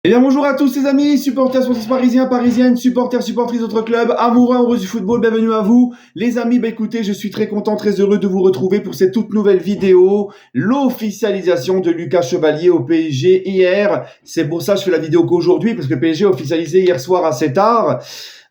Eh bien bonjour à tous les amis, supporters sportifs parisiens, parisiennes, supporters, supportrices d'autres clubs, amoureux du football, bienvenue à vous. Les amis, écoutez, je suis très content, très heureux de vous retrouver pour cette toute nouvelle vidéo, l'officialisation de Lucas Chevalier au PSG hier. C'est pour ça que je fais la vidéo qu'aujourd'hui, parce que le PSG a officialisé hier soir assez tard.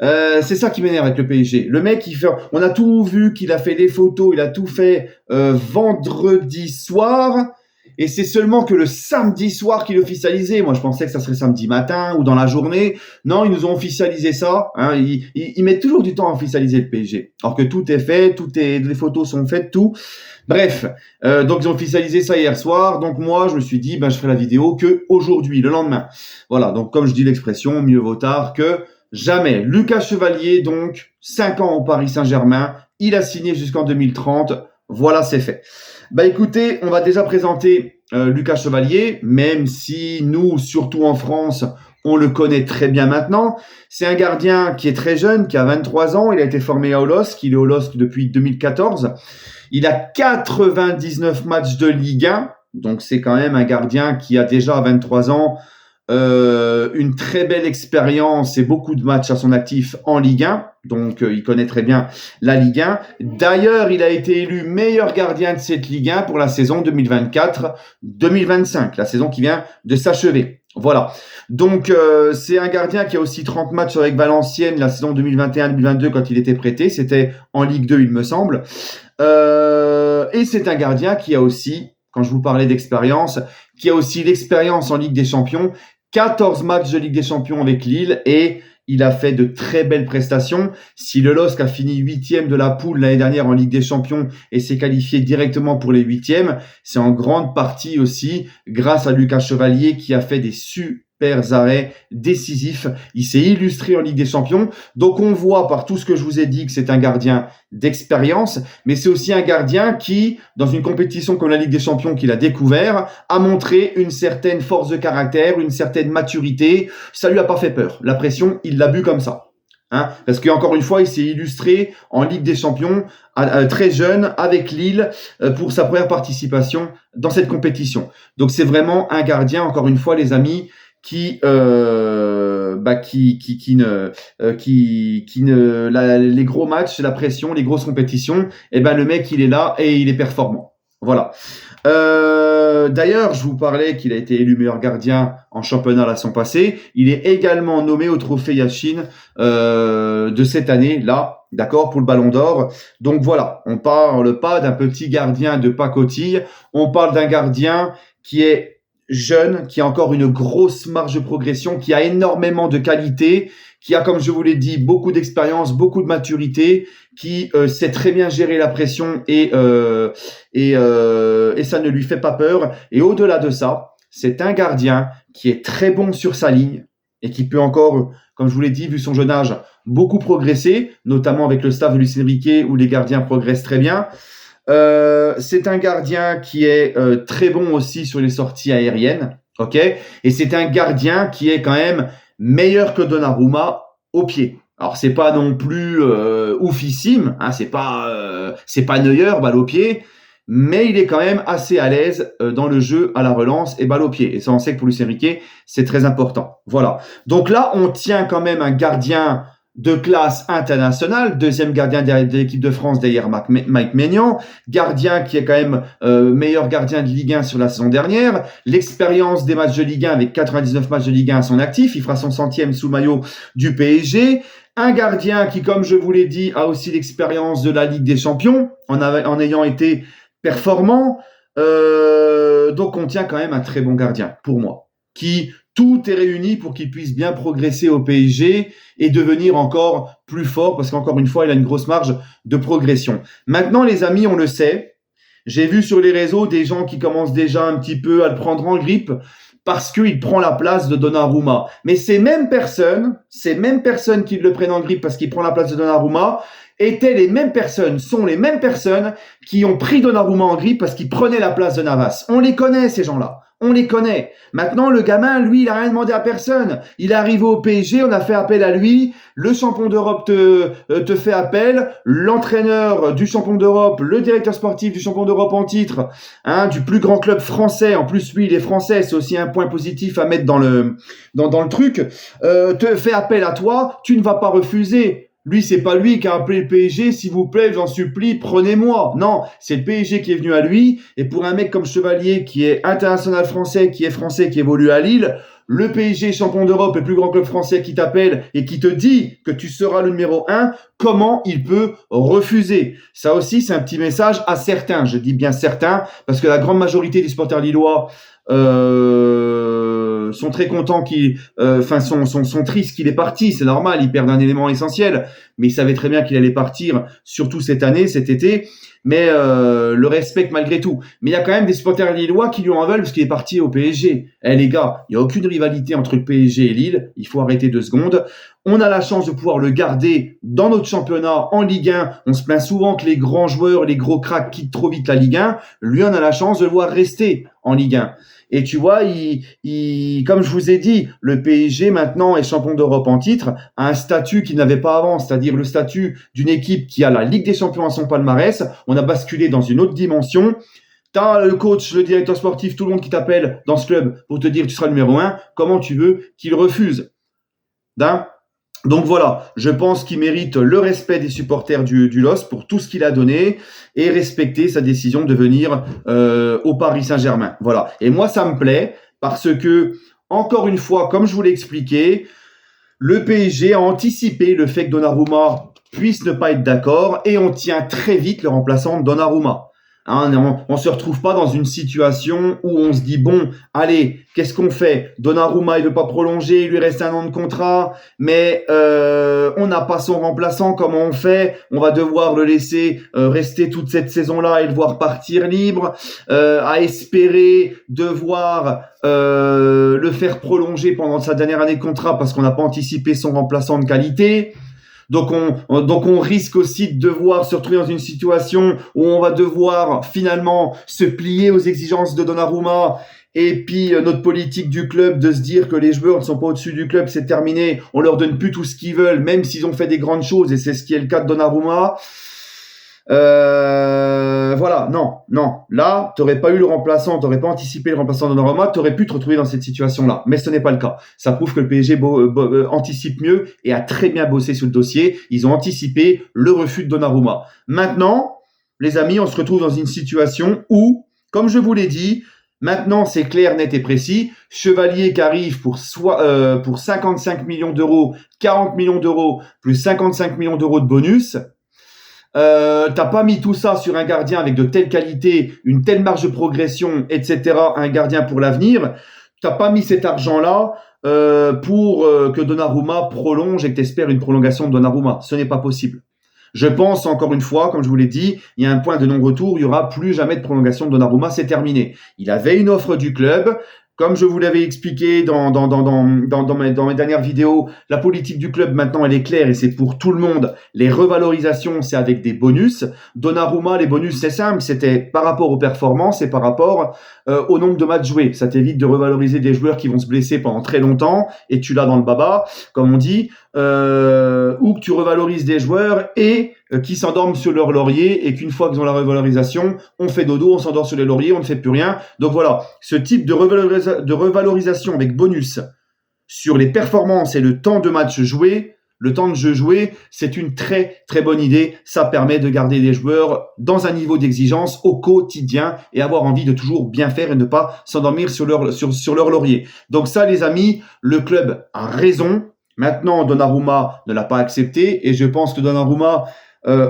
C'est ça qui m'énerve avec le PSG. Le mec, on a tout vu, qu'il a fait des photos, il a tout fait vendredi soir. Et c'est seulement que le samedi soir qu'il officialisé. Moi, je pensais que ça serait samedi matin ou dans la journée. Non, ils nous ont officialisé ça. Hein. Ils mettent toujours du temps à officialiser le PSG. Alors que tout est fait, les photos sont faites, tout. Bref, donc ils ont officialisé ça hier soir. Donc moi, je me suis dit, je ferai la vidéo que aujourd'hui, le lendemain. Voilà, donc comme je dis l'expression, mieux vaut tard que jamais. Lucas Chevalier, donc, 5 ans au Paris Saint-Germain. Il a signé jusqu'en 2030. Voilà, c'est fait. Écoutez, on va déjà présenter Lucas Chevalier, même si nous, surtout en France, on le connaît très bien maintenant. C'est un gardien qui est très jeune, qui a 23 ans. Il a été formé à LOSC. Il est au LOSC depuis 2014. Il a 99 matchs de Ligue 1. Donc, c'est quand même un gardien qui a déjà 23 ans une très belle expérience et beaucoup de matchs à son actif en Ligue 1. Donc, il connaît très bien la Ligue 1. D'ailleurs, il a été élu meilleur gardien de cette Ligue 1 pour la saison 2024-2025, la saison qui vient de s'achever. Voilà. Donc, c'est un gardien qui a aussi 30 matchs avec Valenciennes la saison 2021-2022 quand il était prêté. C'était en Ligue 2, il me semble. Et c'est un gardien qui a aussi, quand je vous parlais d'expérience, qui a aussi l'expérience en Ligue des Champions. 14 matchs de Ligue des Champions avec Lille et il a fait de très belles prestations. Si le LOSC a fini 8e de la poule l'année dernière en Ligue des Champions et s'est qualifié directement pour les 8e, c'est en grande partie aussi grâce à Lucas Chevalier qui a fait des super arrêts décisifs. Il s'est illustré en Ligue des Champions. Donc on voit par tout ce que je vous ai dit que c'est un gardien d'expérience, mais c'est aussi un gardien qui, dans une compétition comme la Ligue des Champions qu'il a découvert, a montré une certaine force de caractère, une certaine maturité. Ça lui a pas fait peur. La pression, il l'a bu comme ça. Hein, parce qu'encore une fois, il s'est illustré en Ligue des Champions très jeune avec Lille pour sa première participation dans cette compétition. Donc c'est vraiment un gardien, encore une fois les amis, les gros matchs, la pression, les grosses compétitions, le mec il est là et il est performant. Voilà. D'ailleurs, je vous parlais qu'il a été élu meilleur gardien en championnat la saison passée. Il est également nommé au trophée Yashin de cette année, là, d'accord, pour le Ballon d'Or. Donc voilà, on parle pas d'un petit gardien de pacotille, on parle d'un gardien qui est jeune, qui a encore une grosse marge de progression, qui a énormément de qualité, qui a, comme je vous l'ai dit, beaucoup d'expérience, beaucoup de maturité, qui sait très bien gérer la pression et ça ne lui fait pas peur. Et au-delà de ça, c'est un gardien qui est très bon sur sa ligne et qui peut encore, comme je vous l'ai dit, vu son jeune âge, beaucoup progresser, notamment avec le staff de Luis Enrique où les gardiens progressent très bien. C'est un gardien qui est très bon aussi sur les sorties aériennes, ok. Et c'est un gardien qui est quand même meilleur que Donnarumma au pied. Alors c'est pas non plus oufissime, hein, c'est pas Neuer balle au pied, mais il est quand même assez à l'aise dans le jeu à la relance et balle au pied. Et ça on sait que pour Luis Enrique c'est très important. Voilà. Donc là on tient quand même un gardien de classe internationale, deuxième gardien de l'équipe de France derrière Mike Maignan, gardien qui est quand même meilleur gardien de Ligue 1 sur la saison dernière, l'expérience des matchs de Ligue 1 avec 99 matchs de Ligue 1 à son actif, il fera son 100e sous maillot du PSG, un gardien qui, comme je vous l'ai dit, a aussi l'expérience de la Ligue des Champions, en ayant été performant, donc on tient quand même un très bon gardien, pour moi, qui tout est réuni pour qu'il puisse bien progresser au PSG et devenir encore plus fort parce qu'encore une fois, il a une grosse marge de progression. Maintenant, les amis, on le sait, j'ai vu sur les réseaux des gens qui commencent déjà un petit peu à le prendre en grippe parce qu'il prend la place de Donnarumma. Mais ces mêmes personnes qui le prennent en grippe parce qu'il prend la place de Donnarumma, sont les mêmes personnes qui ont pris Donnarumma en grippe parce qu'il prenait la place de Navas. On les connaît, ces gens-là. On les connaît. Maintenant, le gamin, lui, il a rien demandé à personne. Il est arrivé au PSG, on a fait appel à lui. Le champion d'Europe te fait appel. L'entraîneur du champion d'Europe, le directeur sportif du champion d'Europe en titre, du plus grand club français. En plus, lui, il est français. C'est aussi un point positif à mettre dans le truc. Te fait appel à toi. Tu ne vas pas refuser. Lui, c'est pas lui qui a appelé le PSG, s'il vous plaît, j'en supplie, prenez-moi. Non, c'est le PSG qui est venu à lui. Et pour un mec comme Chevalier, qui est international français, qui évolue à Lille, le PSG, champion d'Europe, le plus grand club français qui t'appelle et qui te dit que tu seras le numéro 1, comment il peut refuser? Ça aussi, c'est un petit message à certains. Je dis bien certains, parce que la grande majorité des supporters lillois sont très contents sont tristes qu'il est parti, c'est normal, ils perdent un élément essentiel, mais ils savaient très bien qu'il allait partir, surtout cet été, mais le respectent malgré tout. Mais il y a quand même des supporters lillois qui lui en veulent parce qu'il est parti au PSG. Les gars, il n'y a aucune rivalité entre le PSG et Lille, il faut arrêter 2 secondes. On a la chance de pouvoir le garder dans notre championnat en Ligue 1. On se plaint souvent que les grands joueurs, les gros cracks quittent trop vite la Ligue 1. Lui, on a la chance de le voir rester en Ligue 1. Et tu vois, comme je vous ai dit, le PSG maintenant est champion d'Europe en titre, a un statut qu'il n'avait pas avant, c'est-à-dire le statut d'une équipe qui a la Ligue des Champions à son palmarès. On a basculé dans une autre dimension. T'as le coach, le directeur sportif, tout le monde qui t'appelle dans ce club pour te dire que tu seras le numéro 1. Comment tu veux qu'il refuse? Donc voilà, je pense qu'il mérite le respect des supporters du LOS pour tout ce qu'il a donné et respecter sa décision de venir au Paris Saint-Germain. Voilà. Et moi, ça me plaît parce que, encore une fois, comme je vous l'ai expliqué, le PSG a anticipé le fait que Donnarumma puisse ne pas être d'accord et on tient très vite le remplaçant de Donnarumma. On se retrouve pas dans une situation où on se dit bon, allez, qu'est-ce qu'on fait? Donnarumma, il veut pas prolonger, il lui reste 1 an de contrat, mais on n'a pas son remplaçant, comment on fait? On va devoir le laisser rester toute cette saison-là et le voir partir libre, à espérer devoir le faire prolonger pendant sa dernière année de contrat parce qu'on n'a pas anticipé son remplaçant de qualité. Donc on risque aussi de devoir se retrouver dans une situation où on va devoir finalement se plier aux exigences de Donnarumma et puis notre politique du club de se dire que les joueurs ne sont pas au-dessus du club, c'est terminé, on leur donne plus tout ce qu'ils veulent, même s'ils ont fait des grandes choses et c'est ce qui est le cas de Donnarumma. Voilà, non. Là, t'aurais pas eu le remplaçant, t'aurais pas anticipé le remplaçant de Donnarumma, t'aurais pu te retrouver dans cette situation-là. Mais ce n'est pas le cas. Ça prouve que le PSG anticipe mieux et a très bien bossé sur le dossier. Ils ont anticipé le refus de Donnarumma. Maintenant, les amis, on se retrouve dans une situation où, comme je vous l'ai dit, maintenant c'est clair, net et précis. Chevalier qui arrive pour 55 millions d'euros, 40 millions d'euros, plus 55 millions d'euros de bonus. T'as pas mis tout ça sur un gardien avec de telles qualités, une telle marge de progression, etc. Un gardien pour l'avenir. T'as pas mis cet argent-là pour que Donnarumma prolonge et que t'espères une prolongation de Donnarumma. Ce n'est pas possible. Je pense, encore une fois, comme je vous l'ai dit, il y a un point de non-retour. Il y aura plus jamais de prolongation de Donnarumma. C'est terminé. Il avait une offre du club. Comme je vous l'avais expliqué dans mes dernières vidéos, la politique du club maintenant elle est claire et c'est pour tout le monde. Les revalorisations c'est avec des bonus. Donnarumma, les bonus c'est simple, c'était par rapport aux performances et par rapport au nombre de matchs joués. Ça t'évite de revaloriser des joueurs qui vont se blesser pendant très longtemps et tu l'as dans le baba, comme on dit, ou que tu revalorises des joueurs et qui s'endorment sur leur laurier et qu'une fois qu'ils ont la revalorisation, on fait dodo, on s'endort sur les lauriers, on ne fait plus rien. Donc voilà, ce type de revalorisation avec bonus sur les performances et le temps de match joué, le temps de jeu joué, c'est une très très bonne idée. Ça permet de garder les joueurs dans un niveau d'exigence au quotidien et avoir envie de toujours bien faire et ne pas s'endormir sur leur laurier. Donc ça les amis, le club a raison. Maintenant, Donnarumma ne l'a pas accepté et je pense que Donnarumma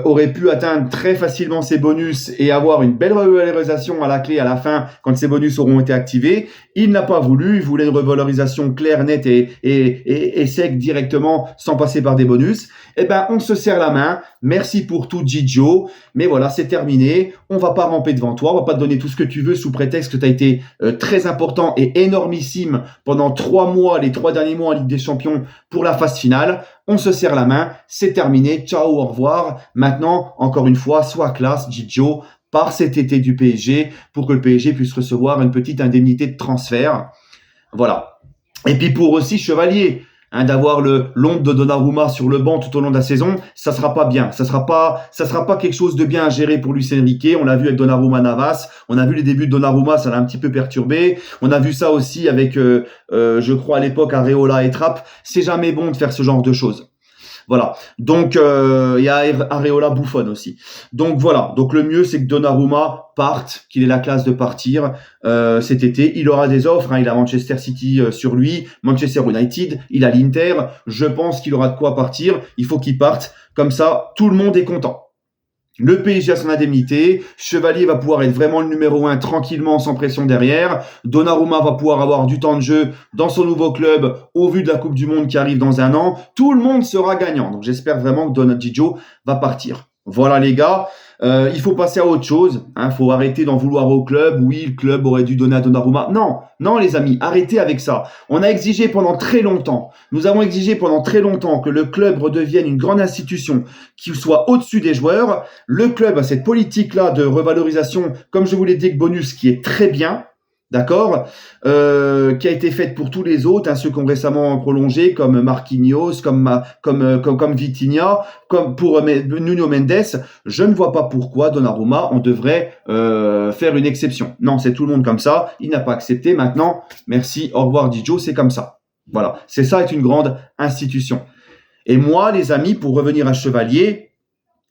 aurait pu atteindre très facilement ses bonus et avoir une belle revalorisation à la clé à la fin quand ces bonus auront été activés. Il n'a pas voulu, il voulait une revalorisation claire, nette et sec directement sans passer par des bonus. Eh ben, on se serre la main. Merci pour tout, Gigio. Mais voilà, c'est terminé. On va pas ramper devant toi. On va pas te donner tout ce que tu veux sous prétexte que tu as été très important et énormissime pendant 3 mois, les 3 derniers mois en Ligue des Champions pour la phase finale. On se serre la main. C'est terminé. Ciao, au revoir. Maintenant, encore une fois, sois classe, Gigio. par cet été du PSG pour que le PSG puisse recevoir une petite indemnité de transfert. Voilà. Et puis pour aussi Chevalier, d'avoir l'ombre de Donnarumma sur le banc tout au long de la saison, ça sera pas bien. Ça sera pas quelque chose de bien à gérer pour Luis Enrique. On l'a vu avec Donnarumma Navas. On a vu les débuts de Donnarumma, ça l'a un petit peu perturbé. On a vu ça aussi avec, je crois à l'époque, Areola et Trapp. C'est jamais bon de faire ce genre de choses. Voilà. Donc, il y a Areola Buffon aussi. Donc voilà. Donc le mieux, c'est que Donnarumma parte, qu'il ait la classe de partir cet été. Il aura des offres. Il a Manchester City sur lui, Manchester United, il a l'Inter. Je pense qu'il aura de quoi partir. Il faut qu'il parte. Comme ça, tout le monde est content. Le PSG a son indemnité, Chevalier va pouvoir être vraiment le numéro 1 tranquillement, sans pression derrière. Donnarumma va pouvoir avoir du temps de jeu dans son nouveau club au vu de la Coupe du Monde qui arrive dans un an. Tout le monde sera gagnant. Donc j'espère vraiment que Don Gigio va partir. Voilà les gars, il faut passer à autre chose. Faut arrêter d'en vouloir au club. Oui, le club aurait dû donner à Donnarumma. Non les amis, arrêtez avec ça. On a exigé pendant très longtemps, nous avons exigé pendant très longtemps que le club redevienne une grande institution qui soit au-dessus des joueurs. Le club a cette politique-là de revalorisation, comme je vous l'ai dit, avec bonus, qui est très bien. D'accord, qui a été faite pour tous les autres, ceux qui ont récemment prolongé, comme Marquinhos, comme Vitinha, comme pour Nuno Mendes. Je ne vois pas pourquoi Donnarumma, on devrait faire une exception. Non, c'est tout le monde comme ça. Il n'a pas accepté. Maintenant, merci, au revoir Gigio, c'est comme ça. Voilà, c'est ça, est une grande institution. Et moi, les amis, pour revenir à Chevalier,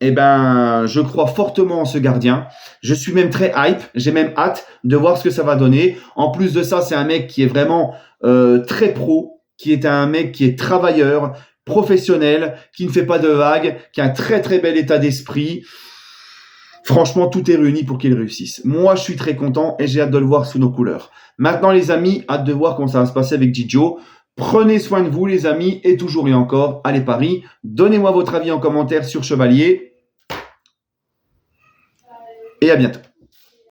je crois fortement en ce gardien. Je suis même très hype. J'ai même hâte de voir ce que ça va donner. En plus de ça, c'est un mec qui est vraiment très pro, qui est un mec qui est travailleur, professionnel, qui ne fait pas de vagues, qui a un très très bel état d'esprit. Franchement, tout est réuni pour qu'il réussisse. Moi, je suis très content et j'ai hâte de le voir sous nos couleurs. Maintenant, les amis, hâte de voir comment ça va se passer avec Gigio. Prenez soin de vous, les amis, et toujours et encore, allez Paris. Donnez-moi votre avis en commentaire sur Chevalier. Et à bientôt.